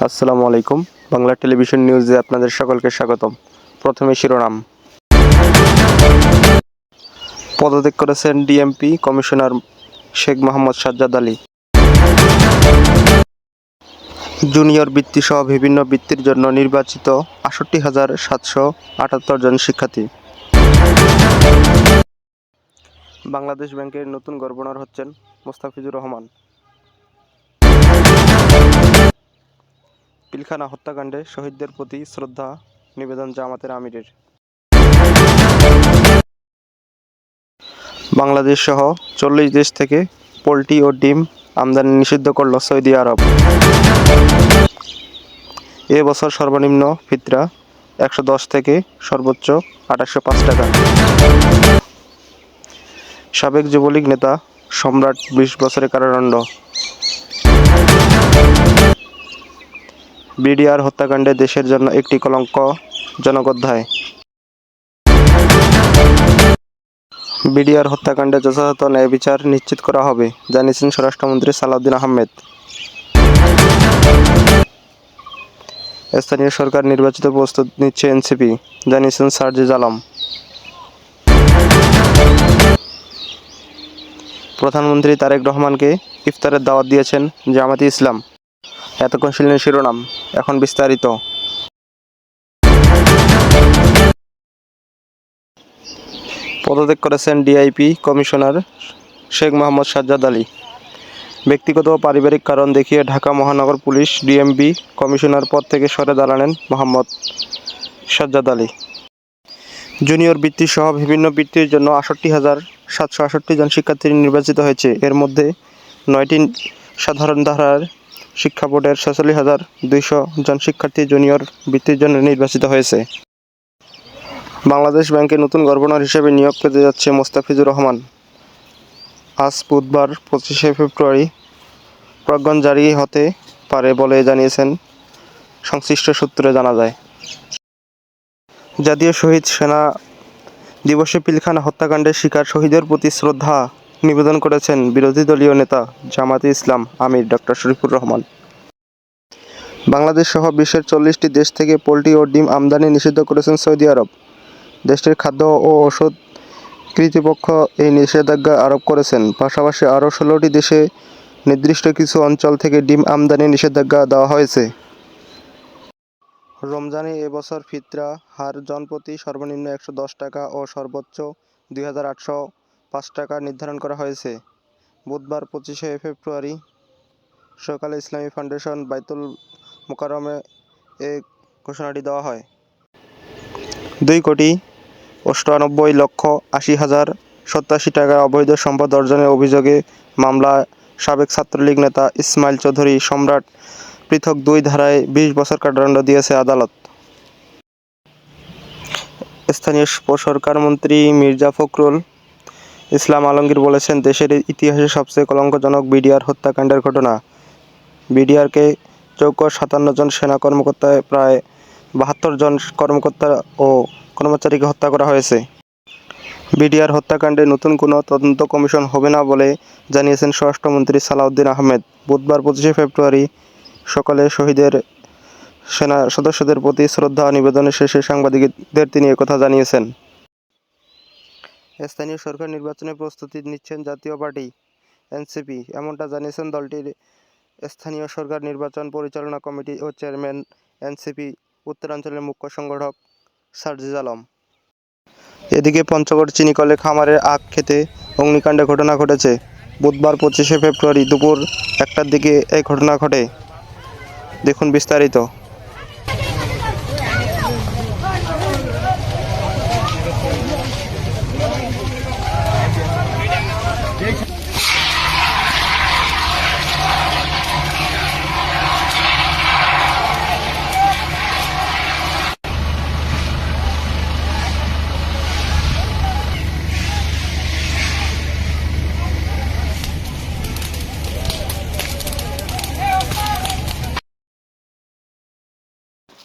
আসসালামু আলাইকুম। বাংলা টেলিভিশন নিউজে আপনাদের সকলকে স্বাগতম। প্রথমে শিরোনাম। পদত্যাগ করেছেন DMP commissioner Sheikh Mohammad Sajjad Ali. Junior বৃত্তি সহ বিভিন্ন বৃত্তির জন্য নির্বাচিত ৬৮,৭৭৮ জন শিক্ষার্থী। বাংলাদেশ ব্যাংকের নতুন গভর্নর হচ্ছেন মোস্তাফিজুর রহমান। পিলখানা হত্যাকাণ্ডে শহীদদের প্রতি শ্রদ্ধা নিবেদন জামাতের আমিরের। বাংলাদেশ সহ ৪০ দেশ থেকে পোলট্রি ও ডিম আমদানি নিষিদ্ধ করল সৌদি আরব। এ বছর সর্বনিম্ন ফিতরা ১১০ থেকে সর্বোচ্চ ২৮০৫ টাকা। সাবেক যুবলীগ নেতা সম্রাট ২০ বছরের কারাদণ্ড। বিডিআর হত্যাকাণ্ডে দেশের জন্য একটি কলঙ্কজনক অধ্যায়। বিডিআর হত্যাকাণ্ডে যথাযথ ন্যায় বিচার নিশ্চিত করা হবে, জানিয়েছেন স্বরাষ্ট্রমন্ত্রী সালাউদ্দিন আহমেদ। স্থানীয় সরকার নির্বাচিত প্রস্তুত নিচ্ছে এনসিপি, জানিয়েছেন সার্জিস আলম। প্রধানমন্ত্রী তারেক রহমানকে ইফতারের দাওয়াত দিয়েছেন জামায়াতে ইসলাম। এতক্ষণ ছিলেন শিরোনাম, এখন বিস্তারিত। পদত্যাগ করেছেন ডিআইপি কমিশনার শেখ মোহাম্মদ সাজ্জাদ আলী। ব্যক্তিগত ও পারিবারিক কারণ দেখিয়ে ঢাকা মহানগর পুলিশ ডিএমপি কমিশনার পদ থেকে সরে দাঁড়ালেন মোহাম্মদ সাজ্জাদ আলী। জুনিয়র বৃত্তি সহ বিভিন্ন বৃত্তির জন্য ৬৮,৭৬৮ জন শিক্ষার্থী নির্বাচিত হয়েছে। এর মধ্যে ৯টি সাধারণ ধারার শিক্ষা বোর্ডের ৪৬,২০০ জন শিক্ষার্থী জুনিয়র বৃত্তির জন্য নির্বাচিত হয়েছে। বাংলাদেশ ব্যাংকের নতুন গভর্নর হিসেবে নিয়োগ পেতে যাচ্ছে মোস্তাফিজুর রহমান। আজ বুধবার ২৫শে ফেব্রুয়ারি প্রজ্ঞাপন জারি হতে পারে বলে জানিয়েছেন সংশ্লিষ্ট সূত্রে জানা যায়। জাতীয় শহীদ সেনা দিবসে পিলখানা হত্যাকাণ্ডের শিকার শহীদের প্রতি শ্রদ্ধা নিবেদন করেছেন বিরোধী দলীয় নেতা জামায়াতে ইসলাম আমির ডক্টর শরীফুর রহমান। বাংলাদেশ সহ বিশ্বের ৪০টি দেশ থেকে পোলট্রি ও ডিম আমদানি নিষিদ্ধ করেছেন সৌদি আরব। দেশটির খাদ্য ও ঔষধ কর্তৃপক্ষ এই নিষেধাজ্ঞা আরোপ করেছেন। পাশাপাশি আরও ১৬টি দেশে নির্দিষ্ট কিছু অঞ্চল থেকে ডিম আমদানি নিষেধাজ্ঞা দেওয়া হয়েছে। রমজানে এবছর ফিতরা হার জনপ্রতি সর্বনিম্ন ১১০ টাকা ও সর্বোচ্চ ২,৮০৫ টাকা নির্ধারণ করা হয়েছে। বুধবার ২৫শে ফেব্রুয়ারি সকালে ইসলামী ফাউন্ডেশন বাইতুল মোকাররমে এ ঘোষণাটি দেওয়া হয়। ২,৯৮,৮০,৮৭ টাকার অবৈধ সম্পদ অর্জনের অভিযোগে মামলায় সাবেক ছাত্রলীগ নেতা ইসমাইল চৌধুরী সম্রাট পৃথক ২ ধারায় ২০ বছর কারাদণ্ড দিয়েছে আদালত। স্থানীয় সরকারমন্ত্রী মির্জা ফখরুল ইসলাম আলমগীর বলেছেন, দেশের ইতিহাসে সবচেয়ে কলঙ্কজনক বিডিআর হত্যাকাণ্ডের ঘটনা। বিডিআরকে চৌক ৫৭ জন সেনা কর্মকর্তায় প্রায় ৭২ জন কর্মকর্তা ও কর্মচারীকে হত্যা করা হয়েছে। বিডিআর হত্যাকাণ্ডে নতুন কোনো তদন্ত কমিশন হবে না বলে জানিয়েছেন স্বরাষ্ট্রমন্ত্রী সালাউদ্দিন আহমেদ। বুধবার ২৫শে ফেব্রুয়ারি সকালে শহীদের সেনা সদস্যদের প্রতি শ্রদ্ধা নিবেদনের শেষে সাংবাদিকদের তিনি একথা জানিয়েছেন। স্থানীয় সরকার নির্বাচনে প্রস্তুতি নিচ্ছেন জাতীয় পার্টি এনসিপি, এমনটা জানিয়েছেন দলটির স্থানীয় সরকার নির্বাচন পরিচালনা কমিটি ও চেয়ারম্যান এনসিপি উত্তরাঞ্চলের মুখ্য সংগঠক সার্জিস আলম। এদিকে পঞ্চগড় চিনিকলে খামারের আখ খেতে অগ্নিকাণ্ডের ঘটনা ঘটেছে। বুধবার ২৫শে ফেব্রুয়ারি দুপুর ১টার দিকে এই ঘটনা ঘটে। দেখুন বিস্তারিত।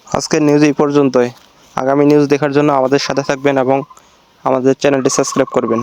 আজকের নিউজ এই পর্যন্তই। আগামী নিউজ দেখার জন্য আমাদের সাথে থাকবেন এবং আমাদের চ্যানেলটি সাবস্ক্রাইব করবেন।